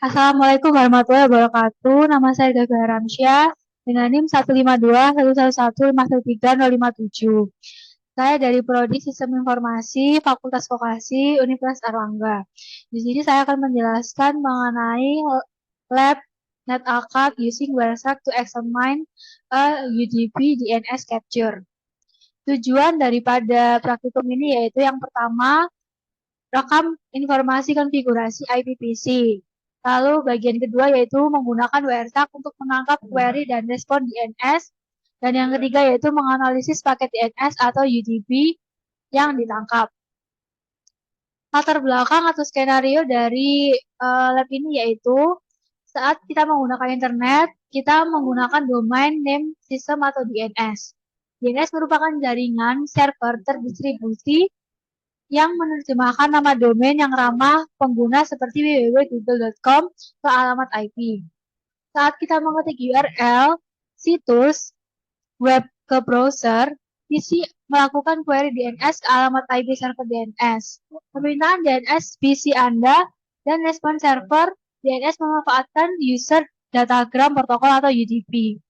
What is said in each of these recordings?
Assalamualaikum warahmatullahi wabarakatuh. Nama saya Gaga Ramsyah dengan NIM 152.111.513.057. Saya dari Prodi Sistem Informasi Fakultas Vokasi Universitas Airlangga. Di sini saya akan menjelaskan mengenai lab NetAccount using WireShark to examine a UDP DNS capture. Tujuan daripada praktikum ini yaitu yang pertama, rekam informasi konfigurasi IPv6. Lalu bagian kedua yaitu menggunakan WireShark untuk menangkap query dan respon DNS. Dan yang ketiga yaitu menganalisis paket DNS atau UDP yang ditangkap. Latar belakang atau skenario dari lab ini yaitu saat kita menggunakan internet, kita menggunakan domain name system atau DNS. DNS merupakan jaringan server terdistribusi yang menerjemahkan nama domain yang ramah pengguna seperti www.google.com ke alamat IP. Saat kita mengetik URL situs web ke browser, PC melakukan query DNS ke alamat IP server DNS. Permintaan DNS PC Anda dan respon server DNS memanfaatkan user datagram protokol atau UDP.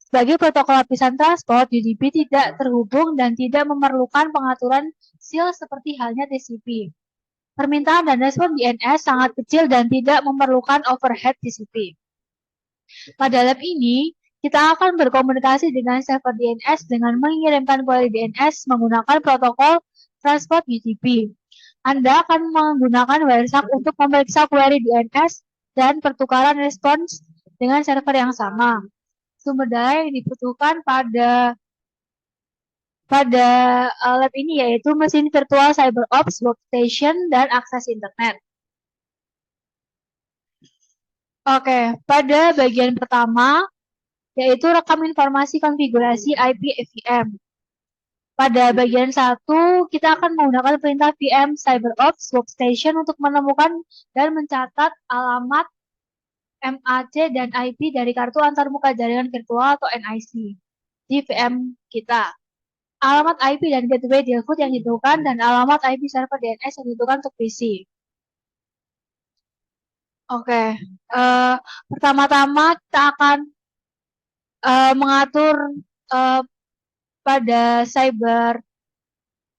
Sebagai protokol lapisan transport, UDP tidak terhubung dan tidak memerlukan pengaturan SIL seperti halnya TCP. Permintaan dan respon DNS sangat kecil dan tidak memerlukan overhead TCP. Pada lab ini, kita akan berkomunikasi dengan server DNS dengan mengirimkan query DNS menggunakan protokol transport UDP. Anda akan menggunakan WireShark untuk memeriksa query DNS dan pertukaran respons dengan server yang sama. Sumber daya yang dibutuhkan pada lab ini yaitu mesin virtual CyberOps, workstation, dan akses internet. Oke, pada bagian pertama yaitu rekam informasi konfigurasi IP VM. Pada bagian 1, kita akan menggunakan perintah VM CyberOps Workstation untuk menemukan dan mencatat alamat MAC dan IP dari kartu antarmuka jaringan virtual atau NIC di VM kita. Alamat IP dan gateway default yang ditentukan dan alamat IP server DNS yang ditentukan untuk PC. Oke, pertama-tama kita akan mengatur pada cyber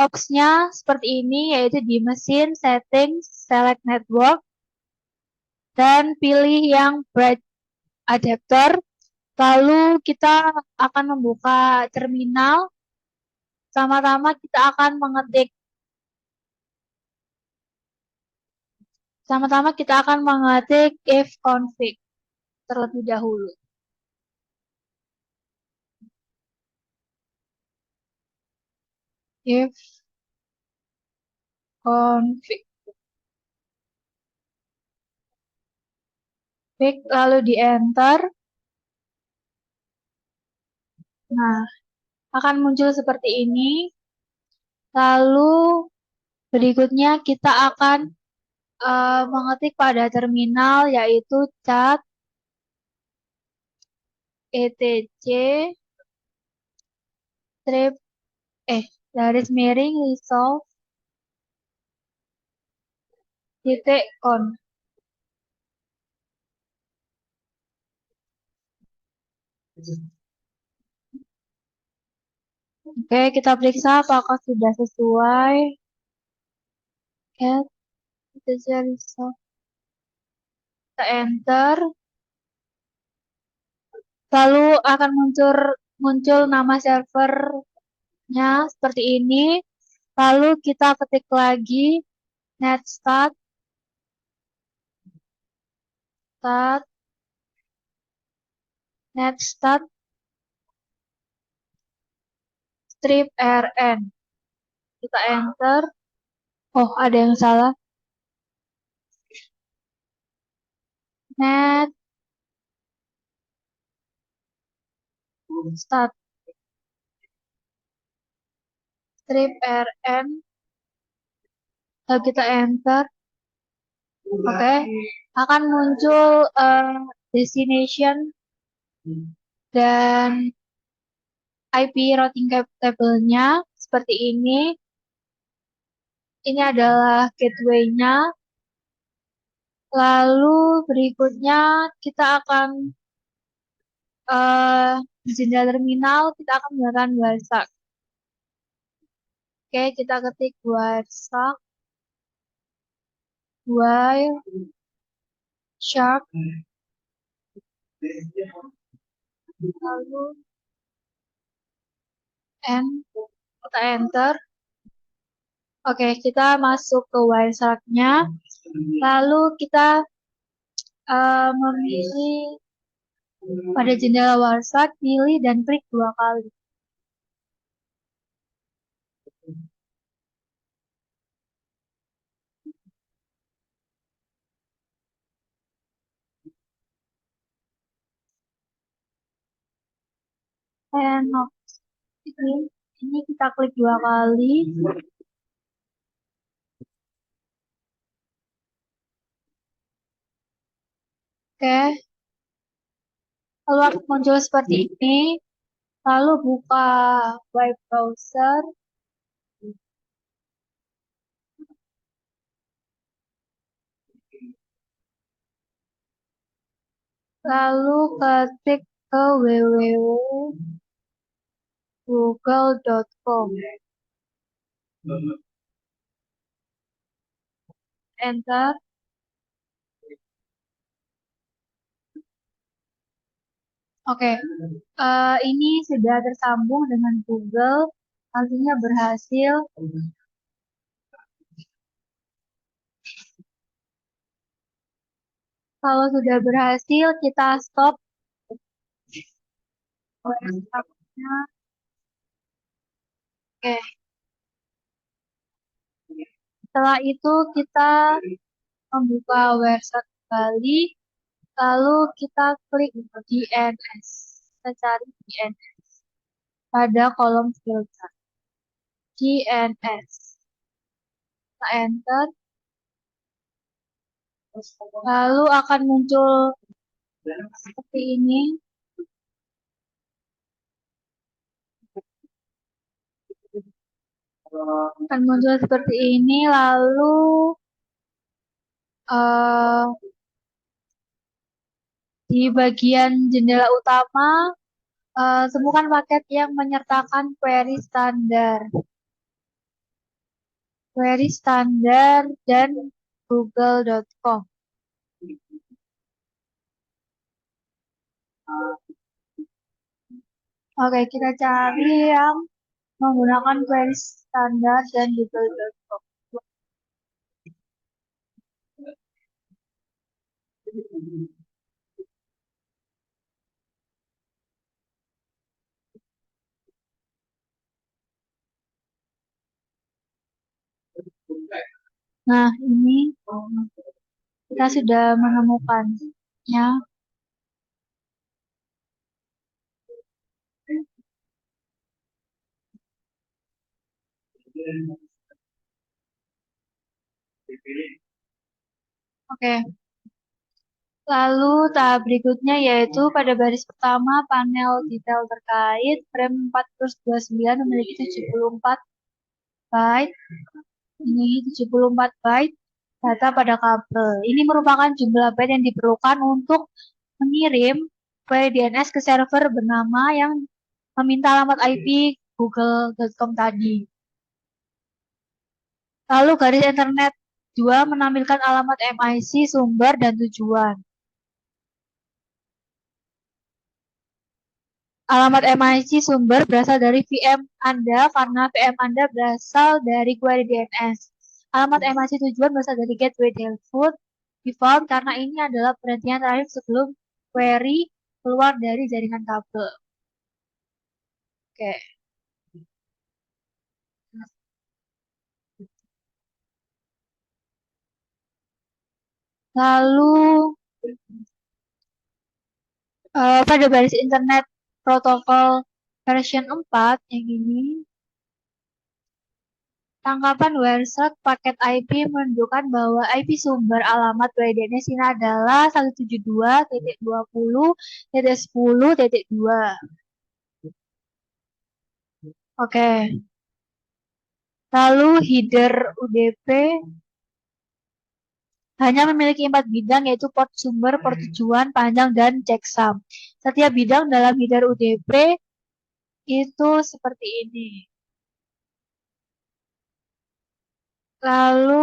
ops-nya seperti ini, yaitu di mesin settings, select network, dan pilih yang bridge adapter. Lalu kita akan membuka terminal. Pertama-tama kita akan mengetik ifconfig terlebih dahulu. Ifconfig. Lalu di enter. Nah, akan muncul seperti ini. Lalu berikutnya kita akan mengetik pada terminal yaitu cat etc garis miring resolve .conf. Oke, kita periksa apakah sudah sesuai. Kita enter. Lalu akan muncul nama servernya seperti ini. Lalu kita ketik lagi netstart strip rn. Kita enter. Oh, ada yang salah. Net start strip rn. Lalu kita enter. Oke, akan muncul destination dan IP routing table-nya seperti ini. Ini adalah gateway-nya. Lalu berikutnya kita akan di jendela terminal kita akan menggunakan Wireshark. Oke, kita ketik Wireshark, Wireshark, lalu kita enter. Oke, kita masuk ke Wireshark-nya. Lalu kita memilih pada jendela Wireshark, pilih dan klik 2 kali. Ini kita klik 2 kali. Oke. Lalu muncul seperti ini. Lalu buka web browser. Lalu ketik ke www.google.com. Enter. Oke. Ini sudah tersambung dengan Google. Artinya berhasil. Kalau sudah berhasil, kita stop. Oke. Setelah itu kita membuka website kembali, lalu kita klik DNS. Kita cari DNS pada kolom filter. DNS. Kita enter. Lalu akan muncul seperti ini. Akan muncul seperti ini, lalu di bagian jendela utama temukan paket yang menyertakan query standar dan google.com. Oke, kita cari yang menggunakan query standar dan google.com. Nah, ini kita sudah menemukannya. Oke. Lalu tahap berikutnya yaitu pada baris pertama panel detail terkait frame 4/29 memiliki 74 byte. Ini 74 byte data pada kabel. Ini merupakan jumlah byte yang diperlukan untuk mengirim query DNS ke server bernama yang meminta alamat IP google.com tadi. Lalu garis internet 2 menampilkan alamat MIC, sumber, dan tujuan. Alamat MIC sumber berasal dari VM Anda karena VM Anda berasal dari query DNS. Alamat MIC tujuan berasal dari gateway default karena ini adalah perhentian terakhir sebelum query keluar dari jaringan kabel. Oke. Lalu pada baris internet protokol version 4 yang ini, tangkapan Wireshark paket IP menunjukkan bahwa IP sumber alamat DNS ini adalah 172.20.10.2. Oke. Lalu header UDP hanya memiliki 4 bidang, yaitu port sumber, port tujuan, panjang, dan checksum. Setiap bidang dalam header UDP itu seperti ini. Lalu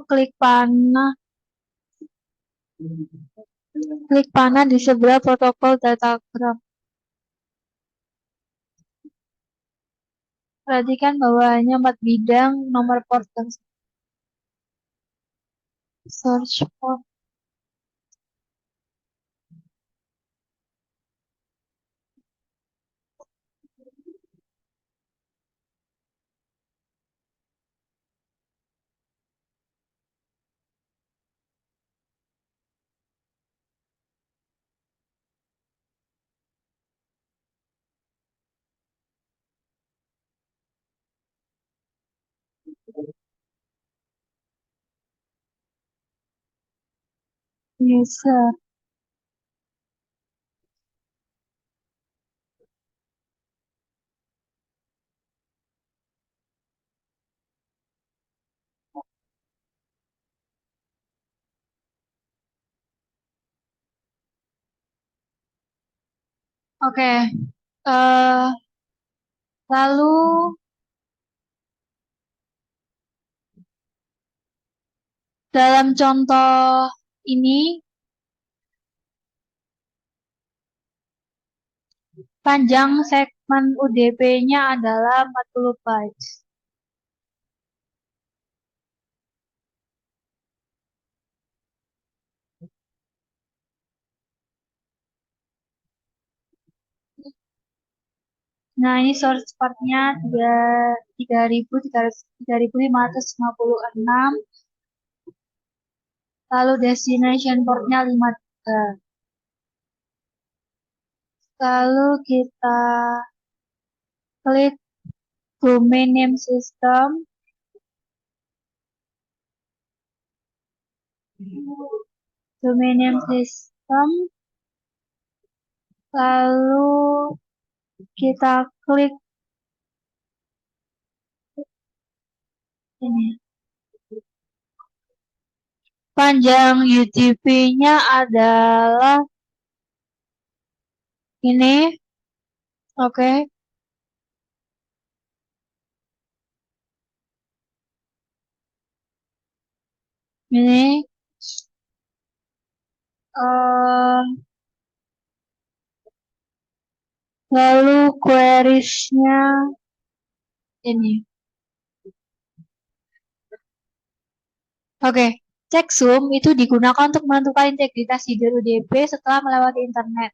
klik panah di sebelah protokol datagram. Perhatikan bahwa hanya 4 bidang nomor port dan search for. User. Oke. eh Lalu dalam contoh ini, panjang segmen UDP-nya adalah 40 bytes. Nah, ini source part-nya 3.556. Lalu destination port-nya 53. Lalu kita klik domain name system. Domain name system. Lalu kita klik ini. Panjang UDP-nya adalah ini. Oke. Ini. eh Lalu queries-nya ini. Oke, checksum itu digunakan untuk menentukan integritas header UDP setelah melewati internet.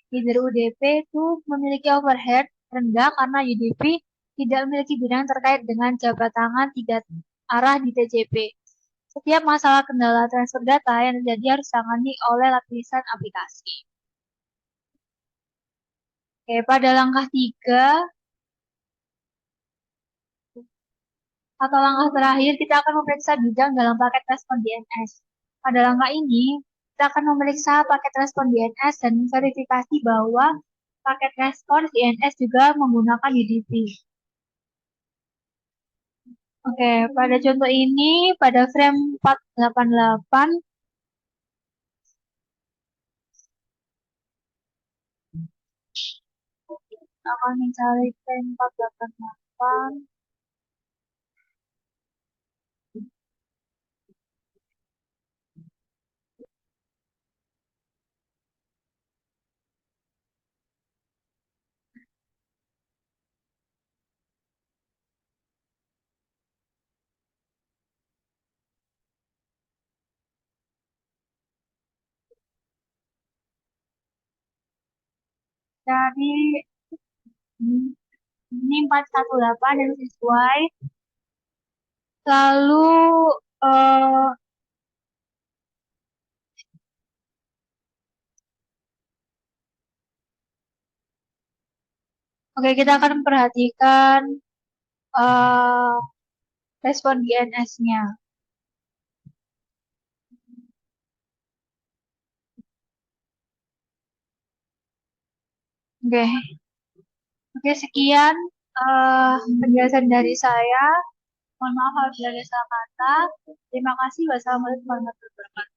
Header UDP itu memiliki overhead rendah karena UDP tidak memiliki bidang terkait dengan jabat tangan 3 arah di TCP. Setiap masalah kendala transfer data yang terjadi harus ditangani oleh lapisan aplikasi. Oke, pada langkah 3 atau langkah terakhir, kita akan memeriksa bidang dalam paket respon DNS. Pada langkah ini, kita akan memeriksa paket respon DNS dan verifikasi bahwa paket respon DNS juga menggunakan UDP. Oke, pada contoh ini, pada frame 488, kita akan mencari frame 488. Jadi, ini 418 dan sesuai. Lalu, eh, oke, kita akan memperhatikan respon DNS-nya. Oke, oke sekian penjelasan dari saya. Mohon maaf apabila ada salah kata. Terima kasih. Wassalamualaikum warahmatullahi wabarakatuh.